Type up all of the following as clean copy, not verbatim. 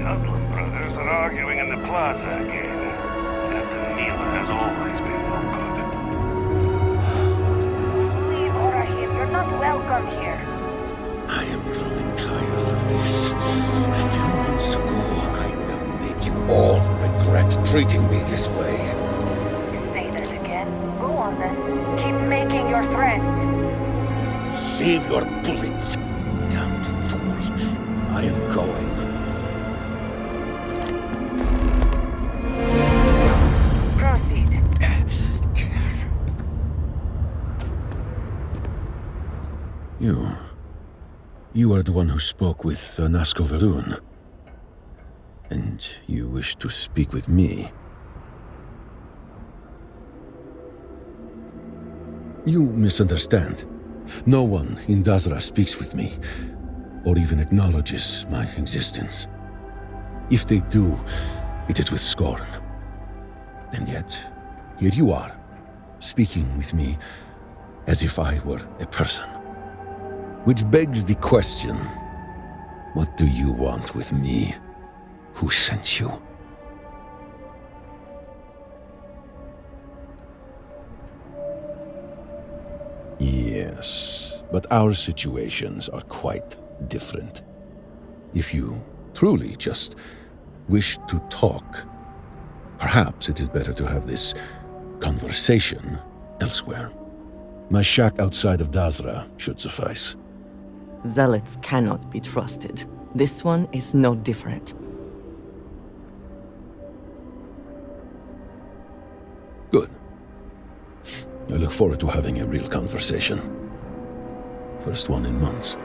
Utlam brothers are arguing in the plaza again. Captain Mila has always been no good. Leave Orahim. You're not welcome here. I am growing tired of this. A few months ago, I would have made you all regret treating me this way. Say that again. Go on then. Keep making your threats. Save your bullets. Damned fool. I am going. Proceed. You are the one who spoke with Nasko Varun. And you wish to speak with me. You misunderstand. No one in Dazra speaks with me, or even acknowledges my existence. If they do, it is with scorn. And yet, here you are, speaking with me as if I were a person. Which begs the question, what do you want with me? Who sent you? Yes, but our situations are quite different. If you truly just wish to talk, perhaps it is better to have this conversation elsewhere. My shack outside of Dazra should suffice. Zealots cannot be trusted. This one is no different. Good. I look forward to having a real conversation. First one in months.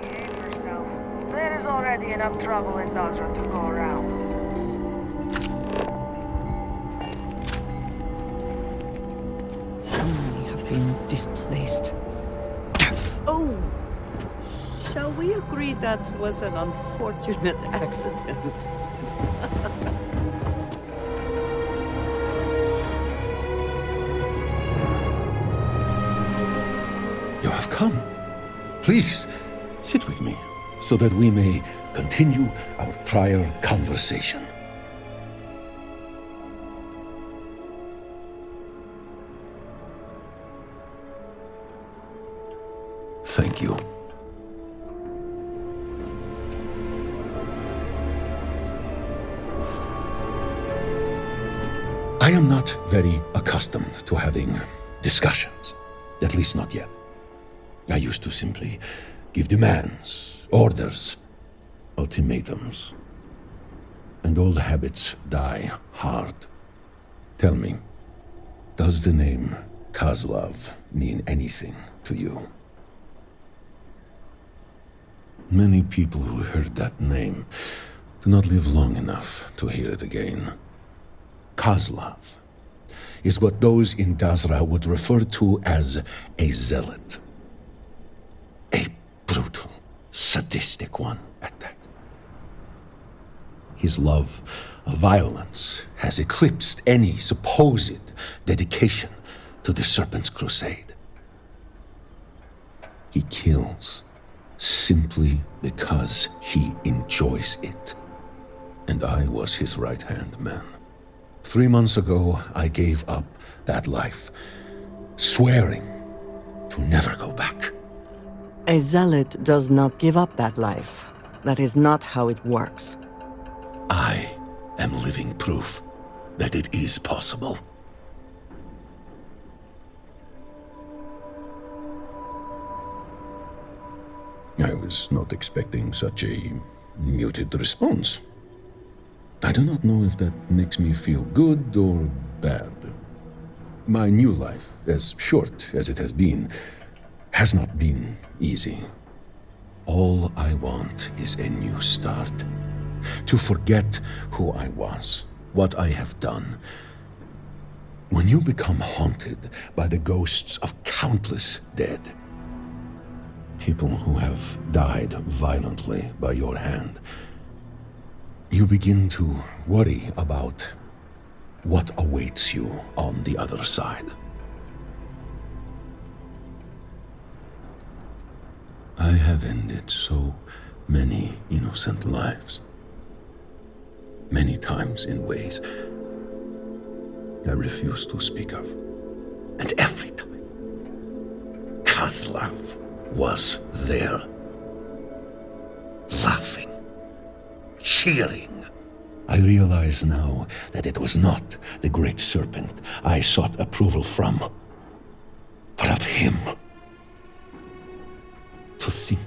Behave yourself. There is already enough trouble in Dazra to go around. So many have been displaced. Oh! Shall we agree that was an unfortunate accident? You have come. Please, sit with me, so that we may continue our prior conversation. Thank you. I am not very accustomed to having discussions, at least not yet. I used to simply give demands, orders, ultimatums. And old habits die hard. Tell me, does the name Kozlov mean anything to you? Many people who heard that name do not live long enough to hear it again. Kozlov is what those in Dazra would refer to as a zealot. A brutal, sadistic one at that. His love of violence has eclipsed any supposed dedication to the Serpent's crusade. He kills simply because he enjoys it. And I was his right-hand man. 3 months ago, I gave up that life, swearing to never go back. A zealot does not give up that life. That is not how it works. I am living proof that it is possible. I was not expecting such a muted response. I do not know if that makes me feel good or bad. My new life, as short as it has not been easy. All I want is a new start. To forget who I was, what I have done. When you become haunted by the ghosts of countless dead, people who have died violently by your hand, you begin to worry about what awaits you on the other side. I have ended so many innocent lives. many times in ways I refuse to speak of. And every time, Kozlov was there, laughing, cheering. I realize now that it was not the Great Serpent I sought approval from, but of him. To think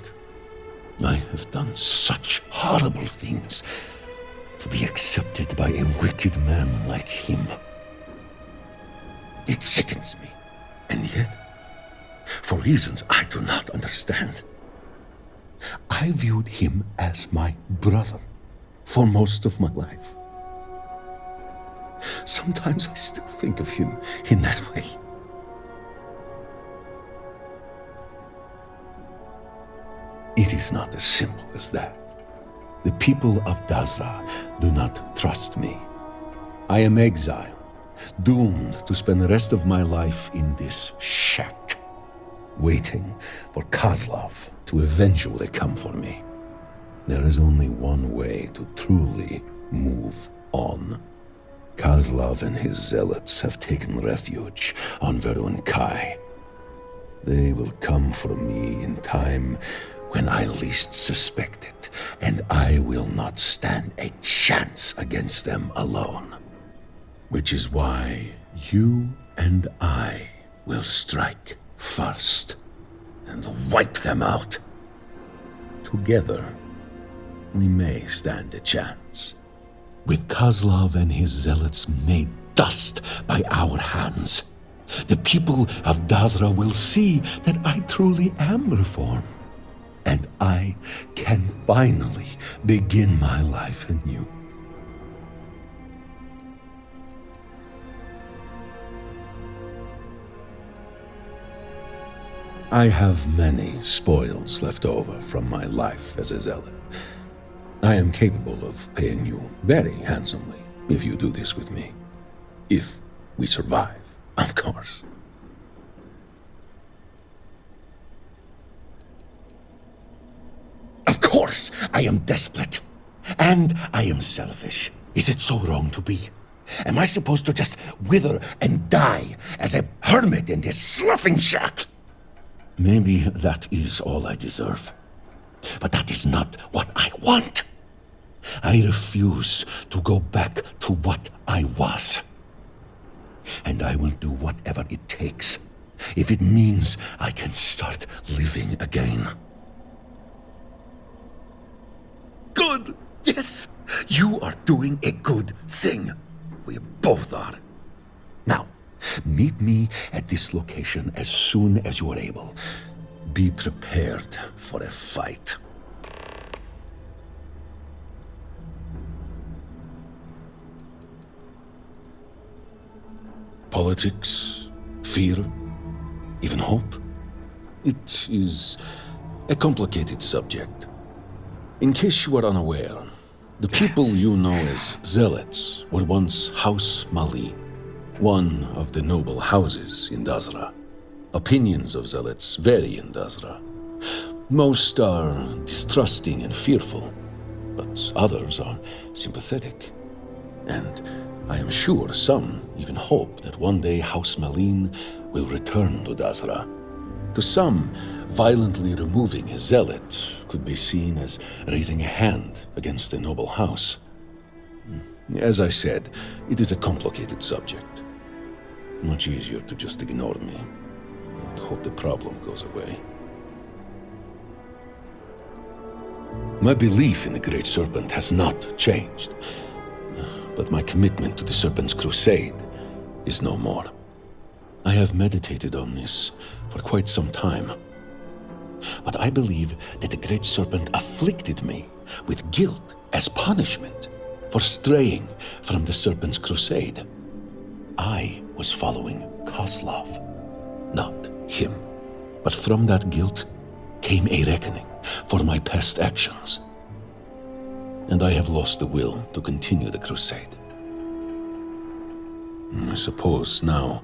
I have done such horrible things to be accepted by a wicked man like him. It sickens me, and yet, for reasons I do not understand, I viewed him as my brother for most of my life. Sometimes I still think of him in that way. It is not as simple as that. The people of Dazra do not trust me. I am exiled, doomed to spend the rest of my life in this shack, waiting for Kozlov to eventually come for me. There is only one way to truly move on. Kozlov and his zealots have taken refuge on Verun Kai. They will come for me in time when I least suspect it, and I will not stand a chance against them alone. Which is why you and I will strike first and wipe them out. Together, we may stand a chance. With Kozlov and his zealots made dust by our hands, the people of Dazra will see that I truly am reformed, and I can finally begin my life anew. I have many spoils left over from my life as a zealot. I am capable of paying you very handsomely if you do this with me. If we survive, of course. Of course, I am desperate. And I am selfish. Is it so wrong to be? Am I supposed to just wither and die as a hermit in this sloughing shack? Maybe that is all I deserve. But that is not what I want. I refuse to go back to what I was. And I will do whatever it takes, if it means I can start living again. Good! Yes! You are doing a good thing. We both are. Now, meet me at this location as soon as you are able. Be prepared for a fight. Politics, fear, even hope. It is a complicated subject. In case you are unaware, the people you know as Zealots were once House Malin, one of the noble houses in Dazra. Opinions of Zealots vary in Dazra. Most are distrusting and fearful, but others are sympathetic. And I am sure some even hope that one day House Malin will return to Dazra. To some, violently removing a zealot could be seen as raising a hand against a noble house. As I said, it is a complicated subject. Much easier to just ignore me and hope the problem goes away. My belief in the Great Serpent has not changed, but my commitment to the Serpent's crusade is no more. I have meditated on this for quite some time, but I believe that the Great Serpent afflicted me with guilt as punishment for straying from the Serpent's crusade. I was following Kozlov, not him. But from that guilt came a reckoning for my past actions. And I have lost the will to continue the crusade. I suppose now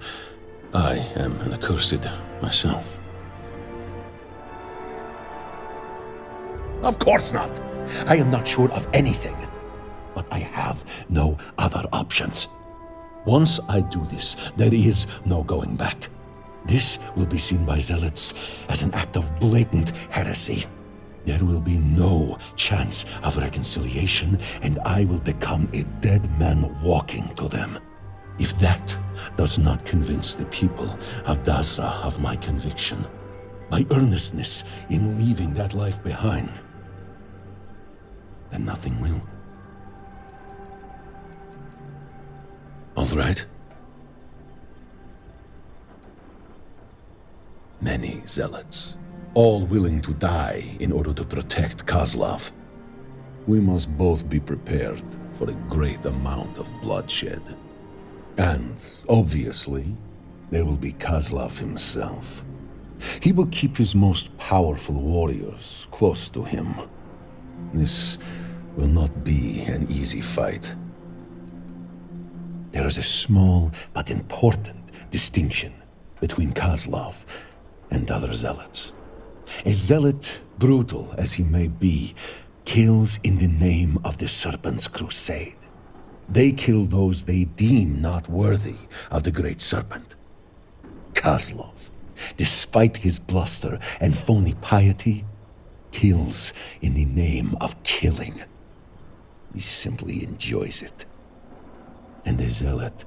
I am an accursed myself. Of course not. I am not sure of anything. but I have no other options. Once I do this, there is no going back. This will be seen by Zealots as an act of blatant heresy. There will be no chance of reconciliation, and I will become a dead man walking to them. If that does not convince the people of Dazra of my conviction, my earnestness in leaving that life behind, then nothing will. All right? Many zealots, all willing to die in order to protect Kozlov. We must both be prepared for a great amount of bloodshed. And, obviously, there will be Kozlov himself. He will keep his most powerful warriors close to him. This will not be an easy fight. There is a small but important distinction between Kozlov and other zealots. A zealot, brutal as he may be, kills in the name of the Serpent's crusade. They kill those they deem not worthy of the Great Serpent. Kozlov, despite his bluster and phony piety, kills in the name of killing. He simply enjoys it. And a zealot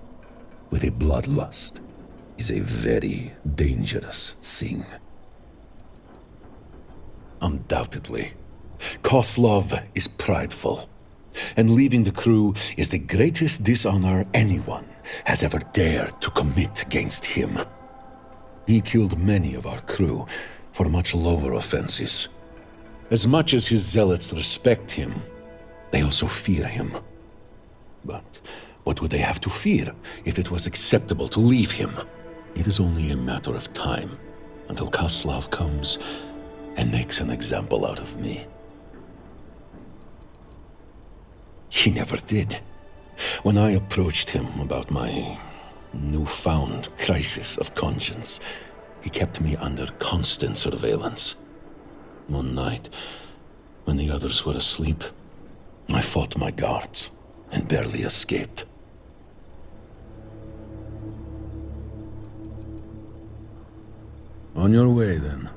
with a bloodlust is a very dangerous thing. Undoubtedly, Kozlov is prideful, and leaving the crew is the greatest dishonor anyone has ever dared to commit against him. He killed many of our crew for much lower offenses. As much as his zealots respect him, they also fear him. But what would they have to fear if it was acceptable to leave him? It is only a matter of time until Kozlov comes and makes an example out of me. He never did. When I approached him about my newfound crisis of conscience, he kept me under constant surveillance. One night, when the others were asleep, I fought my guards and barely escaped. On your way, then.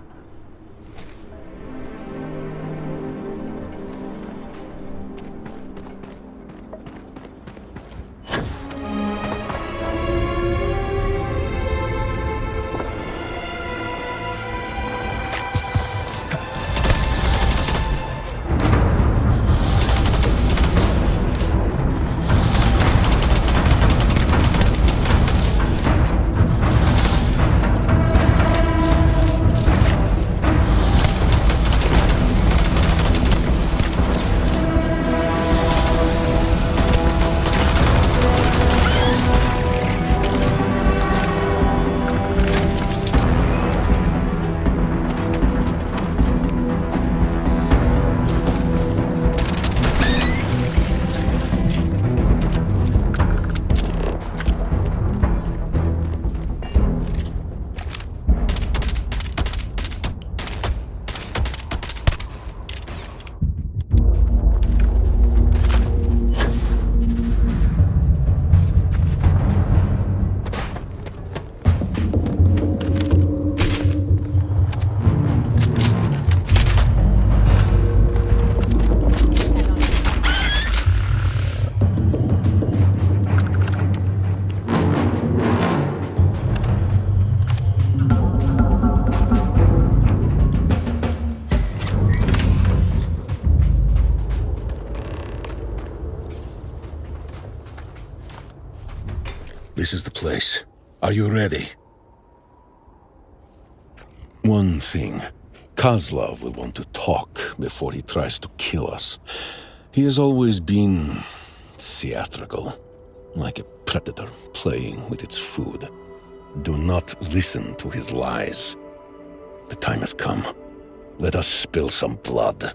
This is the place. Are you ready? One thing. Kozlov will want to talk before he tries to kill us. He has always been theatrical, like a predator playing with its food. Do not listen to his lies. The time has come. Let us spill some blood.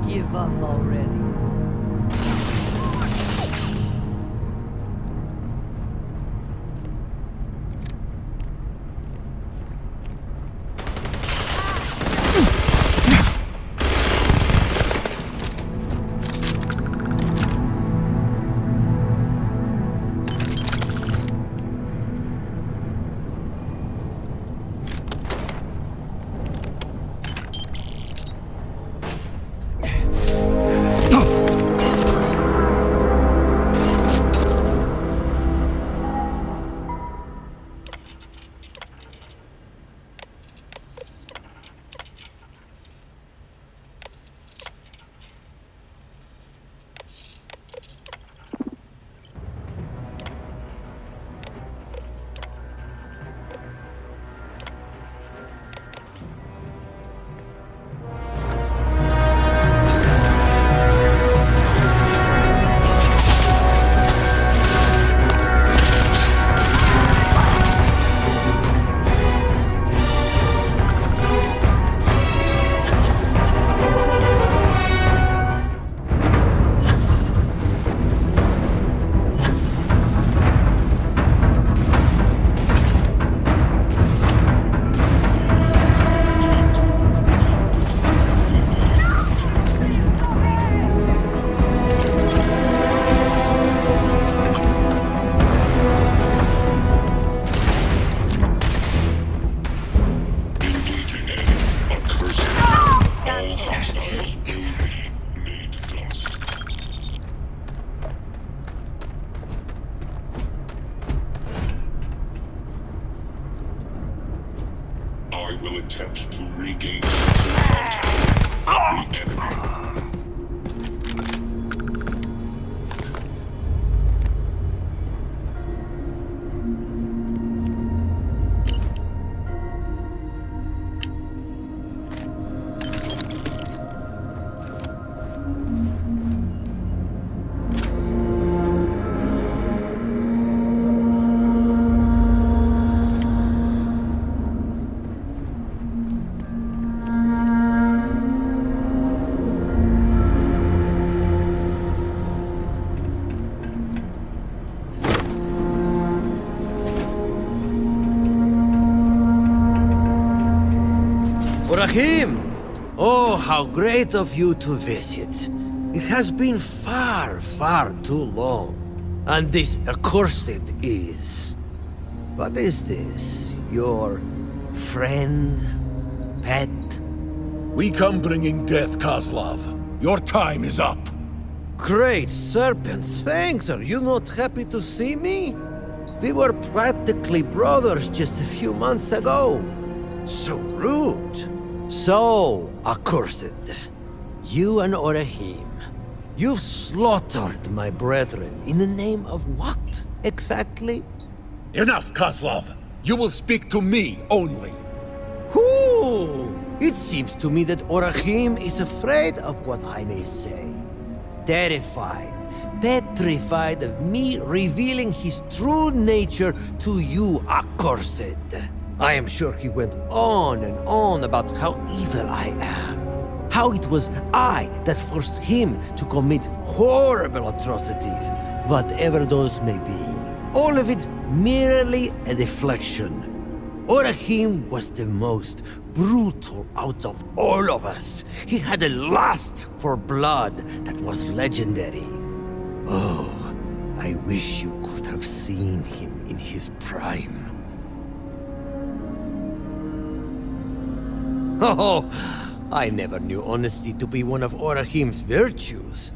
Give up already. I will attempt to regain contact with the enemy. Rahim! Oh, how great of you to visit. It has been far, far too long. And this accursed is... What is this? Your friend? Pet? We come bringing death, Kozlov. Your time is up. Great serpents, thanks. Are you not happy to see me? We were practically brothers just a few months ago. So rude. So accursed. You and Orahim, you've slaughtered my brethren in the name of what, exactly? Enough, Kozlov. You will speak to me only. Whoo! It seems to me that Orahim is afraid of what I may say. Terrified, petrified of me revealing his true nature to you, accursed. I am sure he went on and on about how evil I am. How it was I that forced him to commit horrible atrocities, whatever those may be. All of it merely a deflection. Orahim was the most brutal out of all of us. He had a lust for blood that was legendary. Oh, I wish you could have seen him in his prime. Oh, I never knew honesty to be one of Orahim's virtues.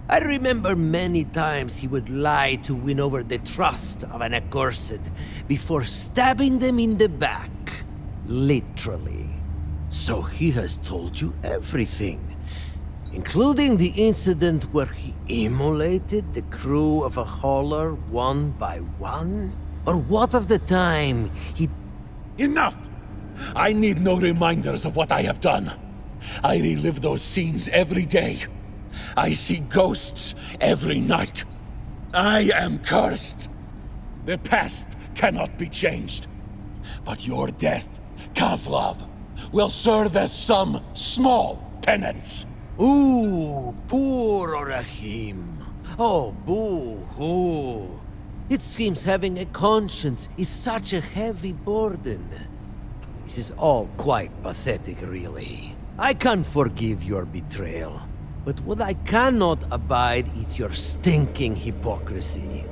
I remember many times he would lie to win over the trust of an accursed before stabbing them in the back. Literally. So he has told you everything, including the incident where he immolated the crew of a hauler one by one? Or what of the time he... Enough! I need no reminders of what I have done. I relive those scenes every day. I see ghosts every night. I am cursed. The past cannot be changed. But your death, Kozlov, will serve as some small penance. Ooh, poor Orahim. Oh, boo-hoo. It seems having a conscience is such a heavy burden. This is all quite pathetic, really. I can't forgive your betrayal. But what I cannot abide is your stinking hypocrisy.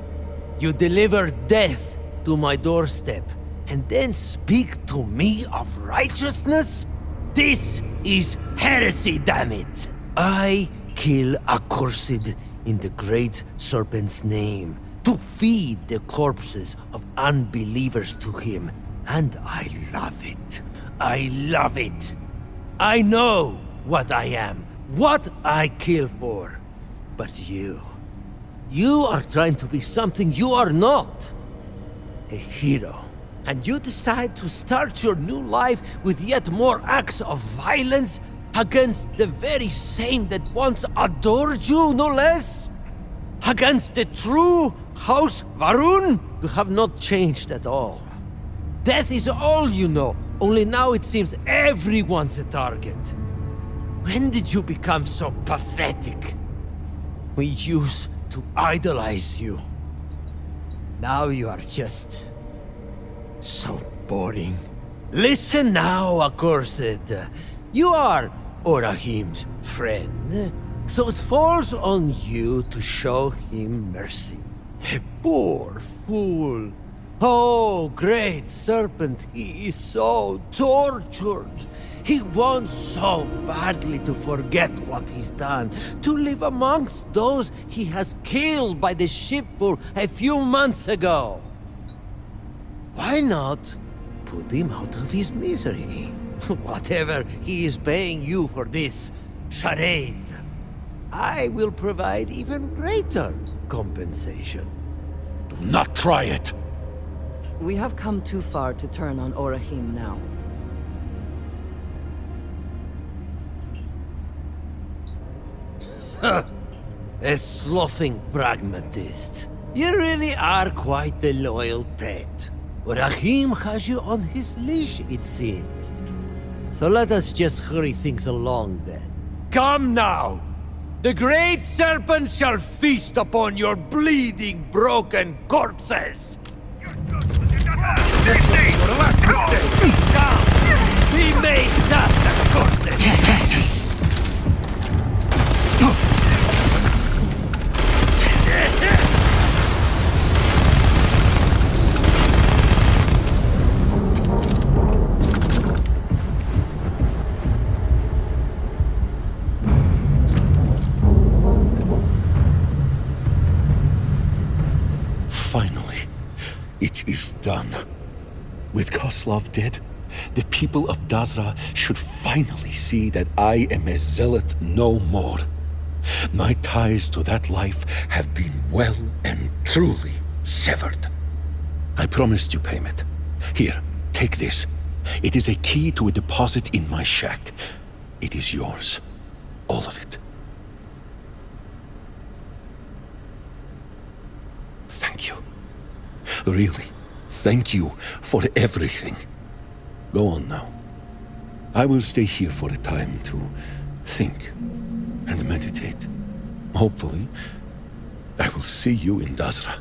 You deliver death to my doorstep, and then speak to me of righteousness? This is heresy, damn it! I kill accursed in the Great Serpent's name, to feed the corpses of unbelievers to him, and I love it. I love it. I know what I am. What I kill for. But you are trying to be something you are not. A hero. And you decide to start your new life with yet more acts of violence against the very same that once adored you, no less? Against the true House Varun? You have not changed at all. Death is all you know, only now it seems everyone's a target. When did you become so pathetic? We used to idolize you. Now you are just... so boring. Listen now, accursed. You are Orahim's friend, so it falls on you to show him mercy. The poor fool. Oh, great serpent, he is so tortured. He wants so badly to forget what he's done, to live amongst those he has killed by the shipful a few months ago. Why not put him out of his misery? Whatever he is paying you for this charade, I will provide even greater compensation. Do not try it. We have come too far to turn on Orahim now. A sloughing pragmatist. You really are quite a loyal pet. Orahim has you on his leash, it seems. So let us just hurry things along then. Come now! The great serpent shall feast upon your bleeding, broken corpses! We may dust the corpses! Finally, it is done. With Kozlov dead, the people of Dazra should finally see that I am a zealot no more. My ties to that life have been well and truly severed. I promised you payment. Here, take this. It is a key to a deposit in my shack. It is yours. All of it. Thank you. Really, thank you for everything. Go on now. I will stay here for a time to think and meditate. Hopefully, I will see you in Dazra.